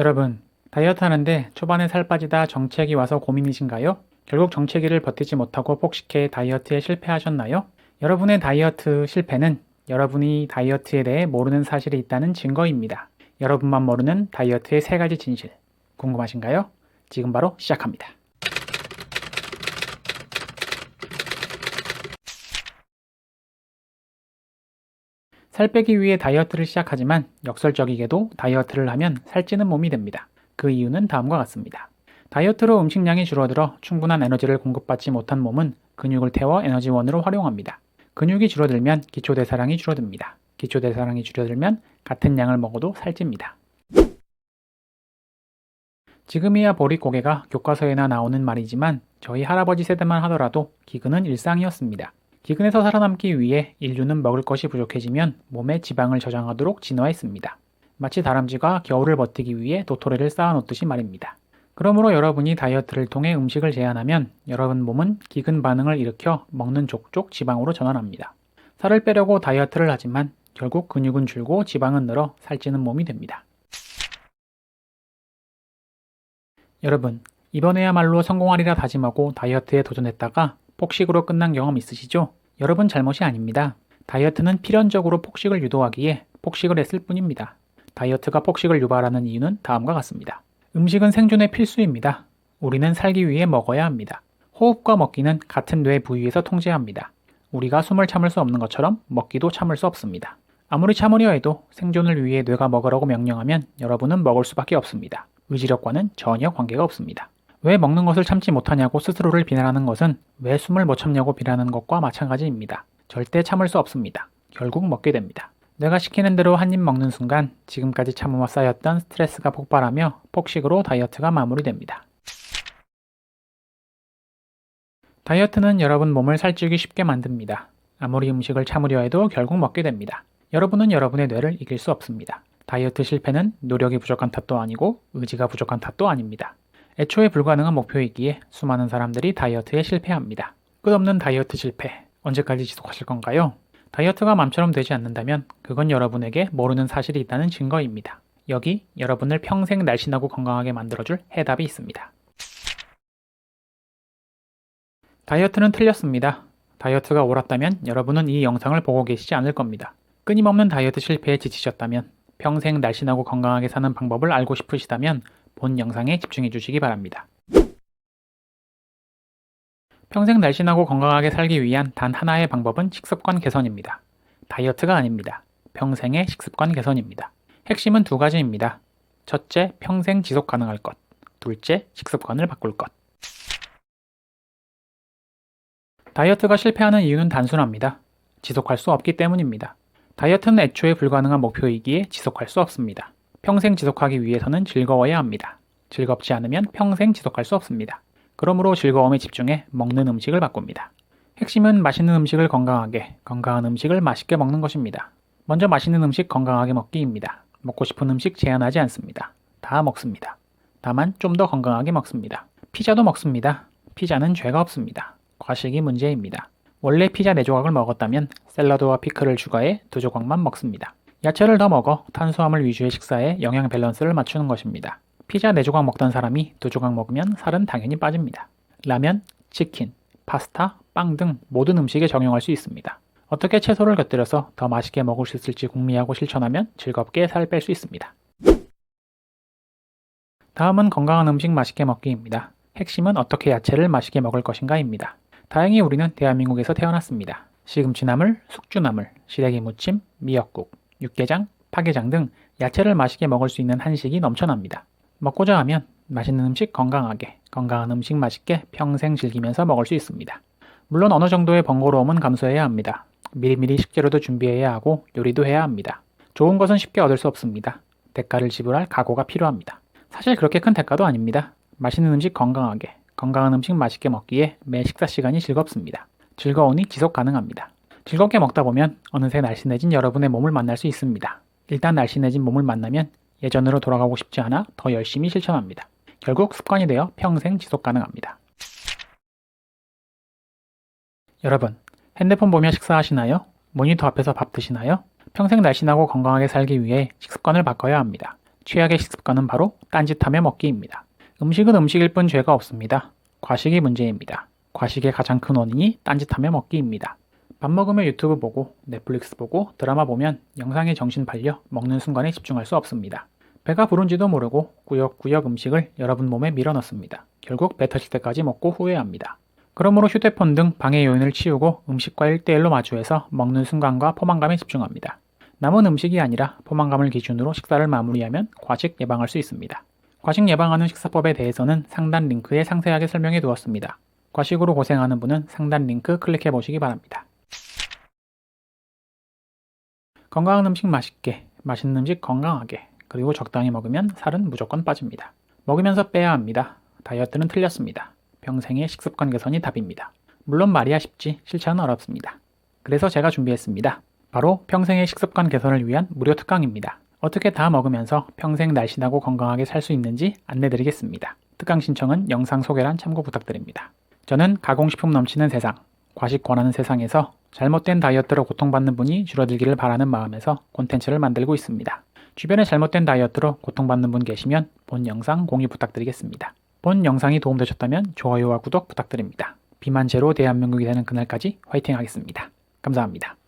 여러분, 다이어트 하는데 초반에 살 빠지다 정체기 와서 고민이신가요? 결국 정체기를 버티지 못하고 폭식해 다이어트에 실패하셨나요? 여러분의 다이어트 실패는 여러분이 다이어트에 대해 모르는 사실이 있다는 증거입니다. 여러분만 모르는 다이어트의 3가지 진실. 궁금하신가요? 지금 바로 시작합니다. 살 빼기 위해 다이어트를 시작하지만 역설적이게도 다이어트를 하면 살찌는 몸이 됩니다. 그 이유는 다음과 같습니다. 다이어트로 음식량이 줄어들어 충분한 에너지를 공급받지 못한 몸은 근육을 태워 에너지원으로 활용합니다. 근육이 줄어들면 기초대사량이 줄어듭니다. 기초대사량이 줄어들면 같은 양을 먹어도 살찝니다. 지금이야 보릿고개가 교과서에나 나오는 말이지만 저희 할아버지 세대만 하더라도 기근은 일상이었습니다. 기근에서 살아남기 위해 인류는 먹을 것이 부족해지면 몸에 지방을 저장하도록 진화했습니다. 마치 다람쥐가 겨울을 버티기 위해 도토리를 쌓아놓듯이 말입니다. 그러므로 여러분이 다이어트를 통해 음식을 제한하면 여러분 몸은 기근 반응을 일으켜 먹는 족족 지방으로 전환합니다. 살을 빼려고 다이어트를 하지만 결국 근육은 줄고 지방은 늘어 살찌는 몸이 됩니다. 여러분, 이번에야말로 성공하리라 다짐하고 다이어트에 도전했다가 폭식으로 끝난 경험 있으시죠? 여러분 잘못이 아닙니다. 다이어트는 필연적으로 폭식을 유도하기에 폭식을 했을 뿐입니다. 다이어트가 폭식을 유발하는 이유는 다음과 같습니다. 음식은 생존의 필수입니다. 우리는 살기 위해 먹어야 합니다. 호흡과 먹기는 같은 뇌 부위에서 통제합니다. 우리가 숨을 참을 수 없는 것처럼 먹기도 참을 수 없습니다. 아무리 참으려 해도 생존을 위해 뇌가 먹으라고 명령하면 여러분은 먹을 수밖에 없습니다. 의지력과는 전혀 관계가 없습니다. 왜 먹는 것을 참지 못하냐고 스스로를 비난하는 것은 왜 숨을 못 참냐고 비난하는 것과 마찬가지입니다. 절대 참을 수 없습니다. 결국 먹게 됩니다. 내가 시키는 대로 한 입 먹는 순간 지금까지 참아 쌓였던 스트레스가 폭발하며 폭식으로 다이어트가 마무리됩니다. 다이어트는 여러분 몸을 살찌우기 쉽게 만듭니다. 아무리 음식을 참으려 해도 결국 먹게 됩니다. 여러분은 여러분의 뇌를 이길 수 없습니다. 다이어트 실패는 노력이 부족한 탓도 아니고 의지가 부족한 탓도 아닙니다. 애초에 불가능한 목표이기에 수많은 사람들이 다이어트에 실패합니다. 끝없는 다이어트 실패, 언제까지 지속하실 건가요? 다이어트가 맘처럼 되지 않는다면 그건 여러분에게 모르는 사실이 있다는 증거입니다. 여기 여러분을 평생 날씬하고 건강하게 만들어줄 해답이 있습니다. 다이어트는 틀렸습니다. 다이어트가 옳았다면 여러분은 이 영상을 보고 계시지 않을 겁니다. 끊임없는 다이어트 실패에 지치셨다면, 평생 날씬하고 건강하게 사는 방법을 알고 싶으시다면 본 영상에 집중해 주시기 바랍니다. 평생 날씬하고 건강하게 살기 위한 단 하나의 방법은 식습관 개선입니다. 다이어트가 아닙니다. 평생의 식습관 개선입니다. 핵심은 2가지입니다. 첫째, 평생 지속 가능할 것. 둘째, 식습관을 바꿀 것. 다이어트가 실패하는 이유는 단순합니다. 지속할 수 없기 때문입니다. 다이어트는 애초에 불가능한 목표이기에 지속할 수 없습니다. 평생 지속하기 위해서는 즐거워야 합니다. 즐겁지 않으면 평생 지속할 수 없습니다. 그러므로 즐거움에 집중해 먹는 음식을 바꿉니다. 핵심은 맛있는 음식을 건강하게, 건강한 음식을 맛있게 먹는 것입니다. 먼저 맛있는 음식 건강하게 먹기입니다. 먹고 싶은 음식 제한하지 않습니다. 다 먹습니다. 다만 좀 더 건강하게 먹습니다. 피자도 먹습니다. 피자는 죄가 없습니다. 과식이 문제입니다. 원래 피자 4조각을 먹었다면 샐러드와 피클을 추가해 2조각만 먹습니다. 야채를 더 먹어 탄수화물 위주의 식사에 영양 밸런스를 맞추는 것입니다. 피자 4조각 먹던 사람이 2조각 먹으면 살은 당연히 빠집니다. 라면, 치킨, 파스타, 빵 등 모든 음식에 적용할 수 있습니다. 어떻게 채소를 곁들여서 더 맛있게 먹을 수 있을지 궁리하고 실천하면 즐겁게 살 뺄 수 있습니다. 다음은 건강한 음식 맛있게 먹기입니다. 핵심은 어떻게 야채를 맛있게 먹을 것인가입니다. 다행히 우리는 대한민국에서 태어났습니다. 시금치나물, 숙주나물, 시래기 무침, 미역국, 육개장, 파게장 등 야채를 맛있게 먹을 수 있는 한식이 넘쳐납니다. 먹고자 하면 맛있는 음식 건강하게, 건강한 음식 맛있게 평생 즐기면서 먹을 수 있습니다. 물론 어느 정도의 번거로움은 감수해야 합니다. 미리미리 식재료도 준비해야 하고 요리도 해야 합니다. 좋은 것은 쉽게 얻을 수 없습니다. 대가를 지불할 각오가 필요합니다. 사실 그렇게 큰 대가도 아닙니다. 맛있는 음식 건강하게, 건강한 음식 맛있게 먹기에 매 식사 시간이 즐겁습니다. 즐거우니 지속 가능합니다. 즐겁게 먹다 보면 어느새 날씬해진 여러분의 몸을 만날 수 있습니다. 일단 날씬해진 몸을 만나면 예전으로 돌아가고 싶지 않아 더 열심히 실천합니다. 결국 습관이 되어 평생 지속 가능합니다. 여러분, 핸드폰 보며 식사하시나요? 모니터 앞에서 밥 드시나요? 평생 날씬하고 건강하게 살기 위해 식습관을 바꿔야 합니다. 최악의 식습관은 바로 딴짓하며 먹기입니다. 음식은 음식일 뿐 죄가 없습니다. 과식이 문제입니다. 과식의 가장 큰 원인이 딴짓하며 먹기입니다. 밥 먹으며 유튜브 보고 넷플릭스 보고 드라마 보면 영상에 정신 팔려 먹는 순간에 집중할 수 없습니다. 배가 부른지도 모르고 꾸역꾸역 음식을 여러분 몸에 밀어넣습니다. 결국 배 터질 때까지 먹고 후회합니다. 그러므로 휴대폰 등 방해 요인을 치우고 음식과 1대1로 마주해서 먹는 순간과 포만감에 집중합니다. 남은 음식이 아니라 포만감을 기준으로 식사를 마무리하면 과식 예방할 수 있습니다. 과식 예방하는 식사법에 대해서는 상단 링크에 상세하게 설명해 두었습니다. 과식으로 고생하는 분은 상단 링크 클릭해 보시기 바랍니다. 건강한 음식 맛있게, 맛있는 음식 건강하게, 그리고 적당히 먹으면 살은 무조건 빠집니다. 먹으면서 빼야 합니다. 다이어트는 틀렸습니다. 평생의 식습관 개선이 답입니다. 물론 말이야 쉽지 실천은 어렵습니다. 그래서 제가 준비했습니다. 바로 평생의 식습관 개선을 위한 무료 특강입니다. 어떻게 다 먹으면서 평생 날씬하고 건강하게 살 수 있는지 안내드리겠습니다. 특강 신청은 영상 소개란 참고 부탁드립니다. 저는 가공식품 넘치는 세상, 과식 권하는 세상에서 잘못된 다이어트로 고통받는 분이 줄어들기를 바라는 마음에서 콘텐츠를 만들고 있습니다. 주변에 잘못된 다이어트로 고통받는 분 계시면 본 영상 공유 부탁드리겠습니다. 본 영상이 도움되셨다면 좋아요와 구독 부탁드립니다. 비만 제로 대한민국이 되는 그날까지 화이팅 하겠습니다. 감사합니다.